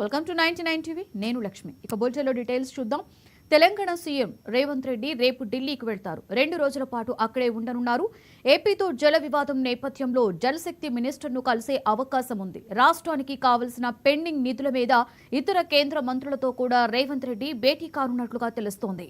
Welcome to 99 TV. నేను లక్ష్మి. ఇక బులెటిన్లో డీటెయిల్స్ చూద్దాం. తెలంగాణ సీఎం రేవంత్ రెడ్డి రేపు ఢిల్లీకి వెళ్తారు. 2 రోజుల పాటు అక్కడే ఉండనున్నారు. ఏపీతో జల వివాదం నేపథ్యంలో జలశక్తి మినిస్టర్ను కలిసే అవకాశం ఉంది. రాష్ట్రానికి కావలసిన పెండింగ్ నిధుల మీద ఇతర కేంద్ర మంత్రులతో కూడా రేవంత్ రెడ్డి భేటీ కానున్నట్లుగా తెలుస్తోంది.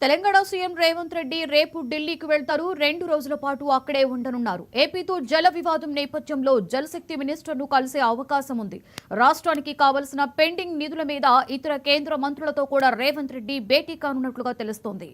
తెలంగాణ సీఎం రేవంత్ రెడ్డి రేపు ఢిల్లీకి వెళ్తారు. 2 రోజుల పాటు అక్కడే ఉండనున్నారు. ఏపీతో జల వివాదం నేపథ్యంలో జలశక్తి మినిస్టర్ను కలిసే అవకాశం ఉంది. రాష్ట్రానికి కావలసిన పెండింగ్ నిధుల మీద ఇతర కేంద్ర మంత్రులతో కూడా రేవంత్ రెడ్డి భేటీ కానున్నట్లుగా తెలుస్తోంది.